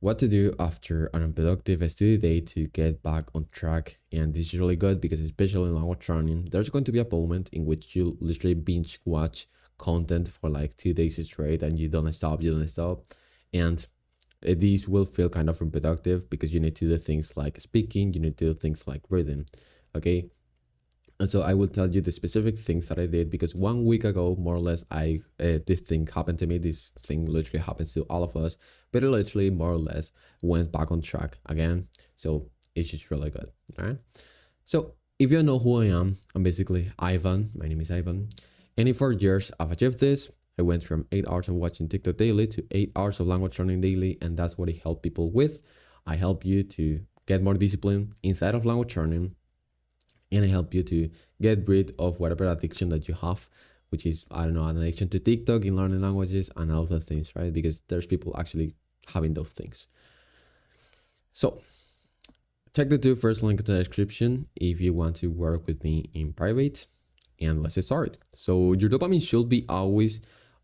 what to do after an unproductive study day to get back on track. And this is really good because, especially in language learning, there's going to be a moment in which you literally binge watch content for like 2 days straight and you don't stop. And these will feel kind of unproductive because you need to do things like speaking, you need to do things like reading. Okay. And so I will tell you the specific things that I did because 1 week ago, more or less, this thing happened to me. This thing literally happens to all of us, but it literally more or less went back on track again. So it's just really good. All right. So if you know who I am, I'm basically Ivan. My name is Ivan. And in 4 years, I've achieved this. I went from 8 hours of watching TikTok daily to 8 hours of language learning daily, and that's what I help people with. I help you to get more discipline inside of language learning, and I help you to get rid of whatever addiction that you have, which is, I don't know, an addiction to TikTok in learning languages and all of the things, right? Because there's people actually having those things. So check the two first links in the description if you want to work with me in private, and let's start. So your dopamine should be always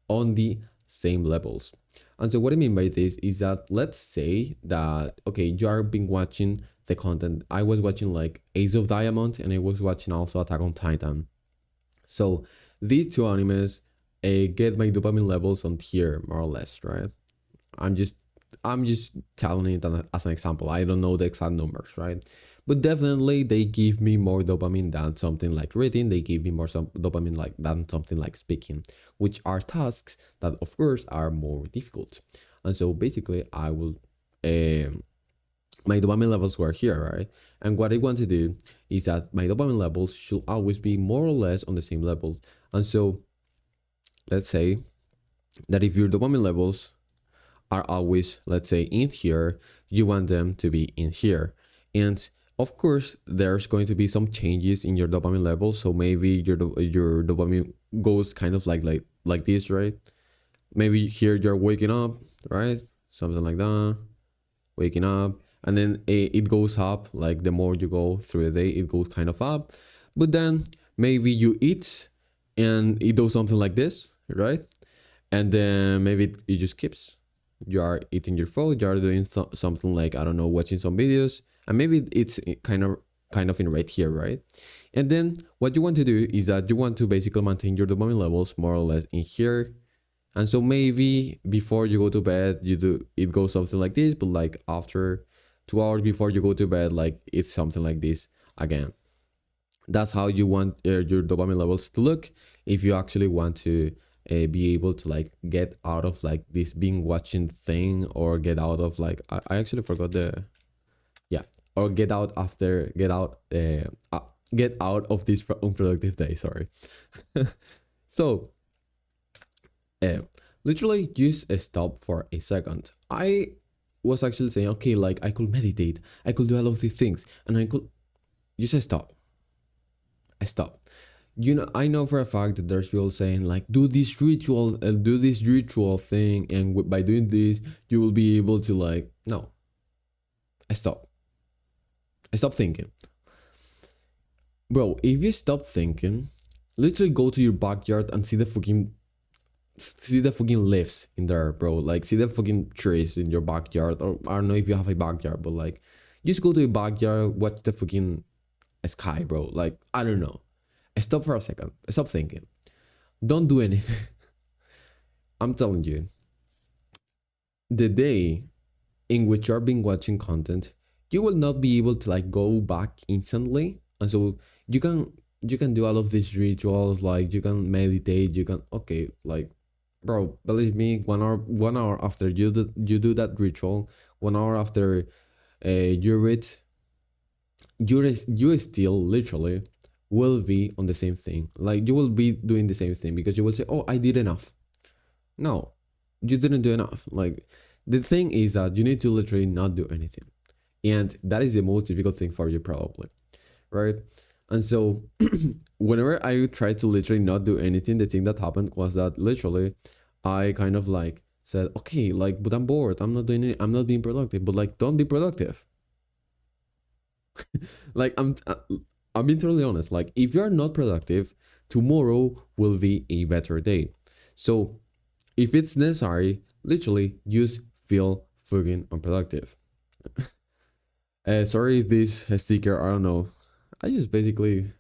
on the same levels. And so what I mean by this is that, let's say that, okay, you are been watching the content. I was watching like Ace of Diamond, and I was watching also Attack on Titan. So these two animes get my dopamine levels on here, more or less, right? I'm just telling it as an example. I don't know the exact numbers, right? But definitely they give me more dopamine than something like reading. They give me more dopamine like than something like speaking, which are tasks that of course are more difficult. And so basically I will my dopamine levels were here, right? And what I want to do is that my dopamine levels should always be more or less on the same level. And so let's say that if your dopamine levels are always, let's say, in here, you want them to be in here. And of course, there's going to be some changes in your dopamine levels. So maybe your dopamine goes kind of like this, right? Maybe here you're waking up, right? Something like that, waking up. And then it goes up, like the more you go through the day, it goes kind of up. But then maybe you eat and it does something like this, right? And then maybe it just keeps. You are eating your food, you are doing something like, I don't know, watching some videos, and maybe it's kind of in right here, right? And then what you want to do is that you want to basically maintain your dopamine levels more or less in here. And so maybe before you go to bed, it goes something like this, but like after 2 hours before you go to bed, like it's something like this again. That's how you want your dopamine levels to look if you actually want to be able to like get out of like this being watching thing, or get out of like I actually forgot the or get out of this unproductive day, sorry. So literally just stop for a second. I was actually saying, okay, like I could meditate, I could do all of these things, and I could just stop. I stop. You know, I know for a fact that there's people saying like, do this ritual thing, and by doing this you will be able to like, no. I stop thinking, bro. If you stop thinking, literally go to your backyard and see the fucking leaves in there, bro. Like, see the fucking trees in your backyard, or I don't know if you have a backyard, but like, just go to your backyard, watch the fucking sky, bro. Like, I don't know. Stop for a second. Stop thinking. Don't do anything. I'm telling you, the day in which you're being watching content, you will not be able to like go back instantly. And so you can do all of these rituals, like you can meditate, you can, okay, like, bro, believe me, 1 hour after you do that ritual, 1 hour after you read, you still literally will be on the same thing. Like, you will be doing the same thing because you will say, oh, I did enough. No, you didn't do enough. Like, the thing is that you need to literally not do anything, and that is the most difficult thing for you, probably, right? And so whenever I tried to literally not do anything, the thing that happened was that literally I kind of like said, okay, like, but I'm bored, I'm not doing it, I'm not being productive. But like, don't be productive. Like, I'm being totally honest. Like, if you're not productive, tomorrow will be a better day. So if it's necessary, literally just feel fucking unproductive. Sorry if this sticker, I don't know. I just basically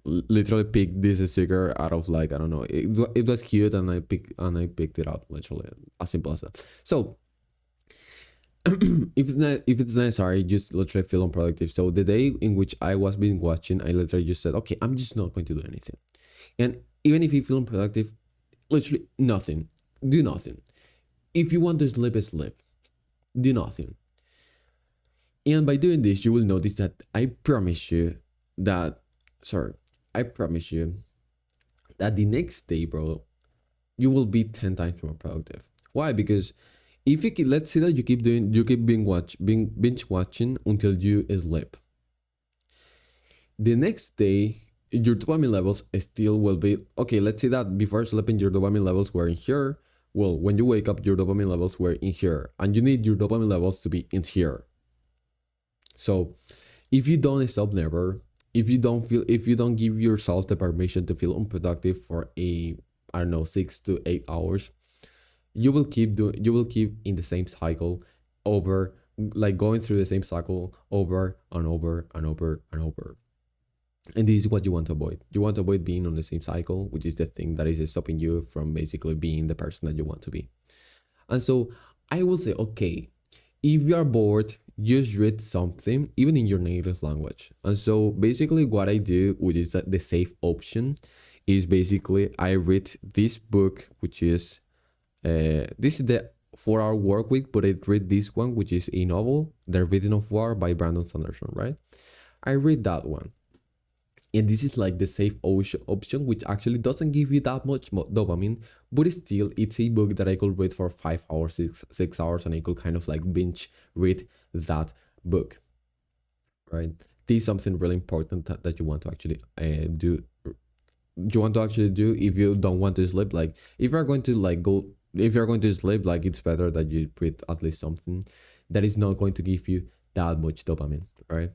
literally picked this sticker out of like, I don't know. It was cute and I picked it up literally. As simple as that. So if it's necessary, just literally feel unproductive. So the day in which I was being watching, I literally just said, okay, I'm just not going to do anything. And even if you feel unproductive, literally nothing. Do nothing. If you want to sleep, sleep. Do nothing. And by doing this, you will notice that that, sorry, I promise you that the next day, bro, you will be 10 times more productive. Why? Because if let's say that you keep binge watching until you sleep. The next day, your dopamine levels still will be okay. Let's say that before sleeping, your dopamine levels were in here. Well, when you wake up, your dopamine levels were in here, and you need your dopamine levels to be in here. So, if you don't stop never, if you don't give yourself the permission to feel unproductive for I don't know 6 to 8 hours, you will keep in the same cycle over, like going through the same cycle over and over and over and over. And this is what you want to avoid. You want to avoid being on the same cycle, which is the thing that is stopping you from basically being the person that you want to be. And so I will say, okay, if you are bored, just read something, even in your native language. And so basically what I do, which is the safe option, is basically I read this book, which is this is the 4 Hour Work Week, but I read this one, which is a novel, The Rhythm of War by Brandon Sanderson, right? I read that one. And this is like the safe option, which actually doesn't give you that much dopamine, but still, it's a book that I could read for 5 hours, 6 hours, and I could kind of like binge read that book, right? This is something really important that you want to actually do. You want to actually do if you don't want to sleep. Like if you're going to sleep, like it's better that you read at least something that is not going to give you that much dopamine, right?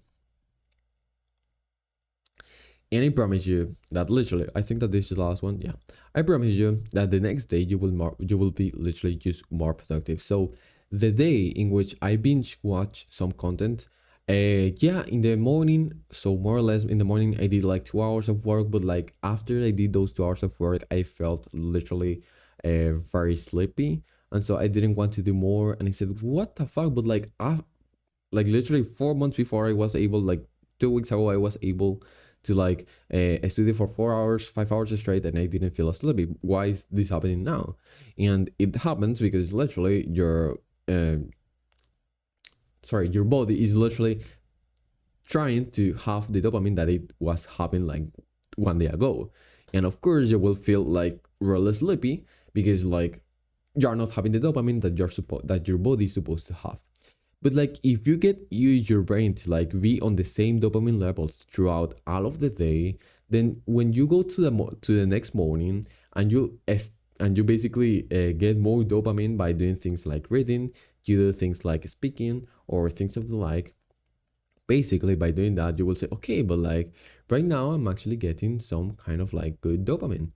And I promise you that literally, I think that this is the last one. Yeah, I promise you that the next day you will be literally just more productive. So the day in which I binge watch some content, yeah, in the morning, so more or less in the morning, I did like 2 hours of work. But like after I did those 2 hours of work, I felt literally very sleepy, and so I didn't want to do more. And I said, what the fuck? But like literally 4 months before, I was able, like 2 weeks ago, I was able to like study for 4 hours, 5 hours straight, and I didn't feel sleepy. Why is this happening now? And it happens because literally your body is literally trying to have the dopamine that it was having like 1 day ago. And of course you will feel like really sleepy because like you're not having the dopamine that your body is supposed to have. But like if you use your brain to like be on the same dopamine levels throughout all of the day, then when you go to the next morning and you basically get more dopamine by doing things like reading, you do things like speaking or things of the like. Basically by doing that, you will say, okay, but like right now I'm actually getting some kind of like good dopamine,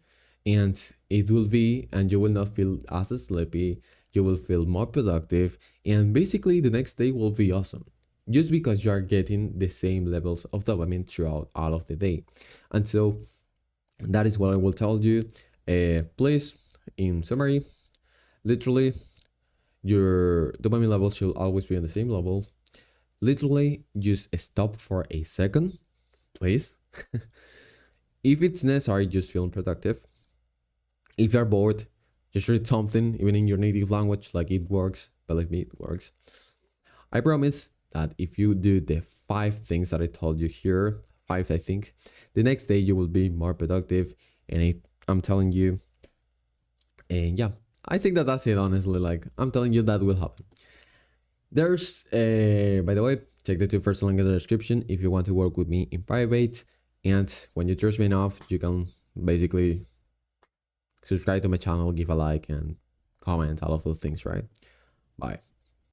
and you will not feel as sleepy. You will feel more productive, and basically the next day will be awesome, just because you are getting the same levels of dopamine throughout all of the day. And so that is what I will tell you. Please, in summary, literally your dopamine levels should always be on the same level. Literally just stop for a second, please. If it's necessary, just feel productive. If you're bored, just read something, even in your native language, like it works. Believe me, it works. I promise that if you do the 5 things that I told you here, 5 I think, the next day you will be more productive. And I'm telling you, and yeah, I think that's it, honestly. Like I'm telling you, that will happen. There's by the way, check the 2 first link in the description if you want to work with me in private. And when you trust me enough, you can basically subscribe to my channel, give a like, and comment, all of those things, right? Bye.